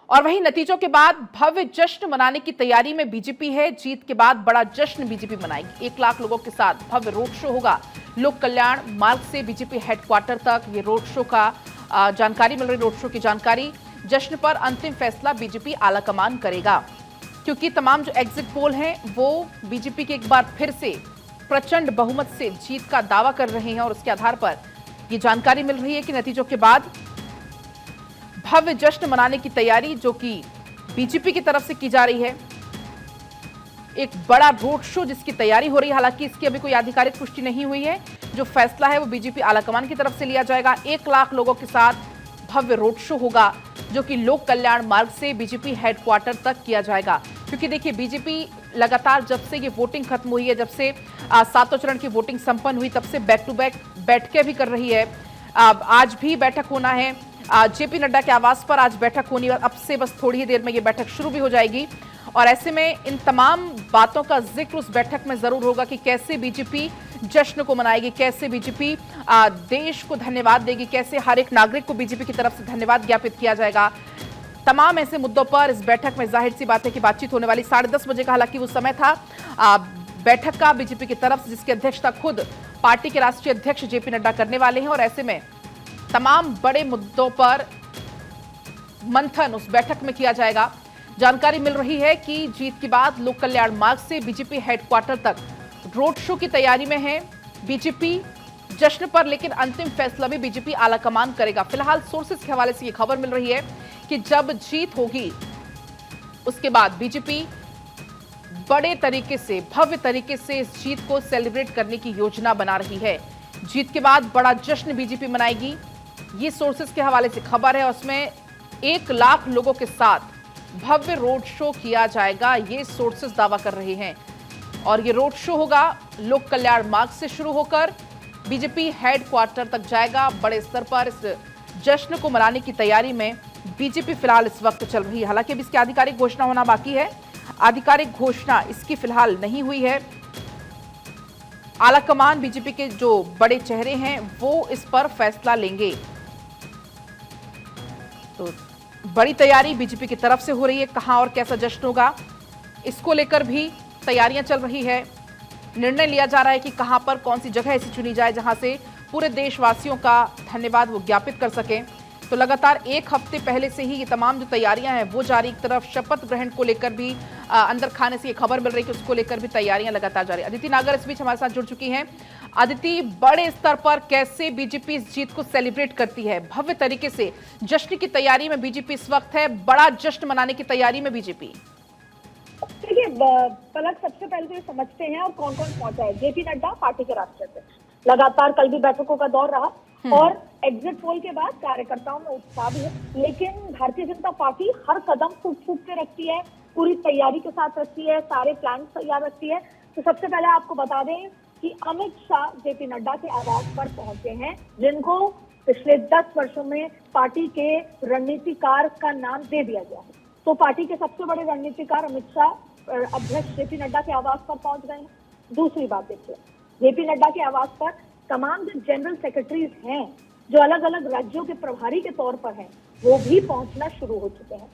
और वहीं नतीजों के बाद भव्य जश्न मनाने की तैयारी में बीजेपी है। जीत के बाद बड़ा जश्न बीजेपी मनाएगी। 1 लाख लोगों के साथ भव्य रोड शो होगा। लोक कल्याण मार्ग से बीजेपी हेडक्वार्टर तक ये रोड शो का जानकारी मिल रही। रोड शो की जानकारी, जश्न पर अंतिम फैसला बीजेपी आलाकमान करेगा, क्योंकि तमाम जो एग्जिट पोल हैं वो बीजेपी के एक बार फिर से प्रचंड बहुमत से जीत का दावा कर रहे हैं और उसके आधार पर ये जानकारी मिल रही है कि नतीजों के बाद भव्य जश्न मनाने की तैयारी जो कि बीजेपी की तरफ से की जा रही है। एक बड़ा रोड शो जिसकी तैयारी हो रही है, हालांकि इसकी अभी कोई आधिकारिक पुष्टि नहीं हुई है। जो फैसला है वो बीजेपी आलाकमान की तरफ से लिया जाएगा। 1 लाख लोगों के साथ भव्य रोड शो होगा जो कि लोक कल्याण मार्ग से बीजेपी हेडक्वार्टर तक किया जाएगा। क्योंकि देखिए, बीजेपी लगातार जब से ये वोटिंग खत्म हुई है, जब से 7वें चरण की वोटिंग संपन्न हुई, तब से बैक टू बैक बैठकें भी कर रही है। आज भी बैठक होना है। जेपी नड्डा के आवास पर आज बैठक होनी और अब से बस थोड़ी ही देर में ये बैठक शुरू भी हो जाएगी। और ऐसे में इन तमाम बातों का जिक्र उस बैठक में जरूर होगा कि कैसे बीजेपी जश्न को मनाएगी, कैसे बीजेपी देश को धन्यवाद देगी, कैसे हर एक नागरिक को बीजेपी की तरफ से धन्यवाद ज्ञापित किया जाएगा। तमाम ऐसे मुद्दों पर इस बैठक में जाहिर सी बात है कि बातचीत होने वाली। 10:30 बजे का हालांकि वो समय था बैठक का बीजेपी की तरफ से, जिसकी अध्यक्षता खुद पार्टी के राष्ट्रीय अध्यक्ष जेपी नड्डा करने वाले हैं। और ऐसे में तमाम बड़े मुद्दों पर मंथन उस बैठक में किया जाएगा। जानकारी मिल रही है कि जीत के बाद लोक कल्याण मार्ग से बीजेपी हेडक्वार्टर तक रोड शो की तैयारी में है बीजेपी जश्न पर, लेकिन अंतिम फैसला भी बीजेपी आलाकमान करेगा। फिलहाल सोर्सेस के हवाले से यह खबर मिल रही है कि जब जीत होगी उसके बाद बीजेपी बड़े तरीके से, भव्य तरीके से इस जीत को सेलिब्रेट करने की योजना बना रही है। जीत के बाद बड़ा जश्न बीजेपी मनाएगी, ये सोर्सेस के हवाले से खबर है। उसमें 1 लाख लोगों के साथ भव्य रोड शो किया जाएगा, ये सोर्सेस दावा कर रहे हैं। और ये रोड शो होगा लोक कल्याण मार्ग से शुरू होकर बीजेपी हेडक्वार्टर तक जाएगा। बड़े स्तर पर इस जश्न को मनाने की तैयारी में बीजेपी फिलहाल इस वक्त चल रही है। हालांकि अब इसकी आधिकारिक घोषणा होना बाकी है। आधिकारिक घोषणा इसकी फिलहाल नहीं हुई है। आलाकमान बीजेपी के जो बड़े चेहरे हैं वो इस पर फैसला लेंगे। तो बड़ी तैयारी बीजेपी की तरफ से हो रही है। कहां और कैसा जश्न होगा इसको लेकर भी तैयारियां चल रही है। निर्णय लिया जा रहा है कि कहां पर कौन सी जगह ऐसी चुनी जाए जहां से पूरे देशवासियों का धन्यवाद वो ज्ञापित कर सकें। तो लगातार 1 हफ्ते पहले से ही ये तमाम जो तैयारियां हैं वो जारी। एक तरफ शपथ ग्रहण को लेकर भी अंदर खाने से ये खबर मिल रही है कि उसको लेकर भी तैयारियां लगातार जारी। अदिति नागर इस बीच हमारे साथ जुड़ चुकी हैं। अदिति, बड़े स्तर पर कैसे बीजेपी इस जीत को सेलिब्रेट करती है? भव्य तरीके से जश्न की तैयारी में बीजेपी इस वक्त है, बड़ा जश्न मनाने की तैयारी में बीजेपी। देखिए पलक, सबसे पहले तो ये समझते हैं और कौन कौन पहुंचा है। जेपी नड्डा पार्टी के राष्ट्रीय अध्यक्ष, लगातार कल भी बैठकों का दौर रहा और एग्जिट पोल के बाद कार्यकर्ताओं में उत्साह भी है। लेकिन भारतीय जनता पार्टी हर कदम फूक फूक के रखती है, पूरी तैयारी के साथ रखती है, सारे प्लान तैयार रखती है। तो सबसे पहले आपको बता दें कि अमित शाह जेपी नड्डा के आवास पर पहुंचे हैं, जिनको पिछले 10 वर्षों में पार्टी के रणनीतिकार का नाम दे दिया गया है। तो पार्टी के सबसे बड़े रणनीतिकार अमित शाह अध्यक्ष जेपी नड्डा के आवास पर पहुंच गए हैं। दूसरी बात देखिए, जेपी नड्डा के आवास पर तमाम जो जनरल सेक्रेटरीज हैं, जो अलग अलग राज्यों के प्रभारी के तौर पर हैं, वो भी पहुंचना शुरू हो चुके हैं।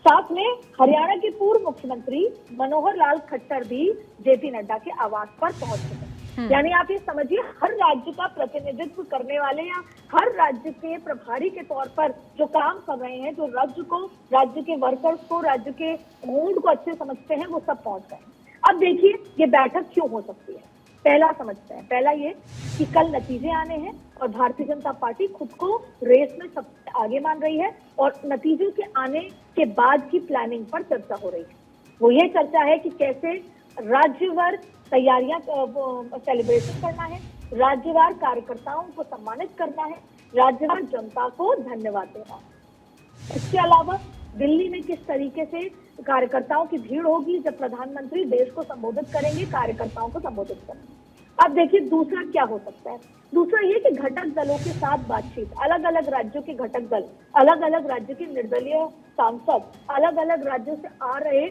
साथ में हरियाणा के पूर्व मुख्यमंत्री मनोहर लाल खट्टर भी जेपी नड्डा के आवास पर पहुंच चुके हैं। यानी आप ये समझिए, हर राज्य का प्रतिनिधित्व करने वाले या हर राज्य के प्रभारी के तौर पर जो काम कर रहे हैं, जो राज्य के वर्कर्स को, राज्य के मूड को अच्छे समझते हैं, वो सब पहुंच गए। अब देखिए ये बैठक क्यों हो सकती है। पहला समझते हैं, पहला ये कि कल नतीजे आने हैं और भारतीय जनता पार्टी खुद को रेस में सबसे आगे मान रही है और नतीजों के आने के बाद की प्लानिंग पर चर्चा हो रही है। वो ये चर्चा है कि कैसे राज्यवार तैयारियां सेलिब्रेशन करना है, राज्यवार कार्यकर्ताओं को सम्मानित करना है, राज्यवार जनता को धन्यवाद देना है। इसके अलावा दिल्ली में किस तरीके से कार्यकर्ताओं की भीड़ होगी जब प्रधानमंत्री देश को संबोधित करेंगे, कार्यकर्ताओं को संबोधित करेंगे। अब देखिए दूसरा क्या हो सकता है। दूसरा ये कि घटक दलों के साथ बातचीत, अलग अलग राज्यों के घटक दल, अलग अलग राज्य के निर्दलीय सांसद, अलग अलग राज्यों से आ रहे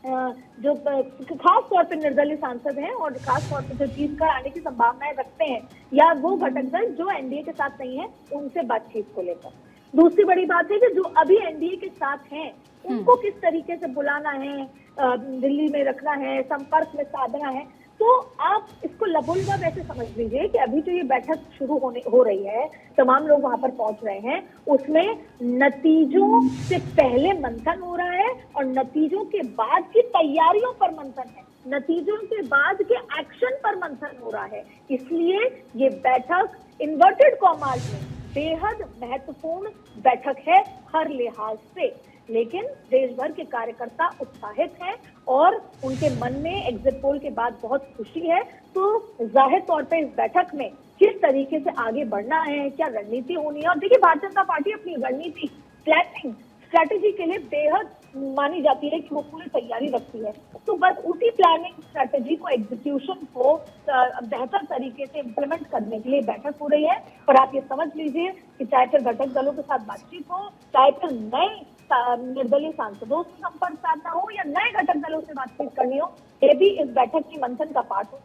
जो खास तौर पर निर्दलीय सांसद हैं और खास तौर पर जो जीत कर आने की संभावनाएं रखते हैं, या वो घटक दल जो एनडीए के साथ नहीं है, उनसे बातचीत को लेकर दूसरी बड़ी बात है कि जो अभी एनडीए के साथ हैं उनको किस तरीके से बुलाना है, दिल्ली में रखना है, संपर्क में साधना है। तो आप इसको लबोलवा वैसे समझ लीजिए कि अभी जो ये बैठक शुरू हो रही है, तमाम लोग वहां पर पहुंच रहे हैं, उसमें नतीजों से पहले मंथन हो रहा है और नतीजों के बाद की तैयारियों पर मंथन है, नतीजों के बाद के एक्शन पर मंथन हो रहा है। इसलिए ये बैठक इन्वर्टेड कॉमास में बेहद महत्वपूर्ण बैठक है हर लिहाज से। लेकिन देश भर के कार्यकर्ता उत्साहित हैं और उनके मन में एग्जिट पोल के बाद बहुत खुशी है। तो जाहिर तौर पे इस बैठक में किस तरीके से आगे बढ़ना है, क्या रणनीति होनी है, और देखिए भारतीय जनता पार्टी अपनी रणनीति प्लानिंग स्ट्रैटेजी के लिए बेहद मानी जाती है कि वो पूरी तैयारी रखती है। तो बस उसी प्लानिंग स्ट्रैटेजी को, एग्जीक्यूशन को बेहतर तरीके से इम्प्लीमेंट करने के लिए बैठक हो रही है। और आप ये समझ लीजिए कि चाहे फिर घटक दलों के साथ बातचीत हो, चाहे फिर नए निर्दलीय सांसदों से संपर्क साधना हो या नए घटक दलों से बातचीत करनी हो, ये भी इस बैठक की मंथन का पार्ट हो।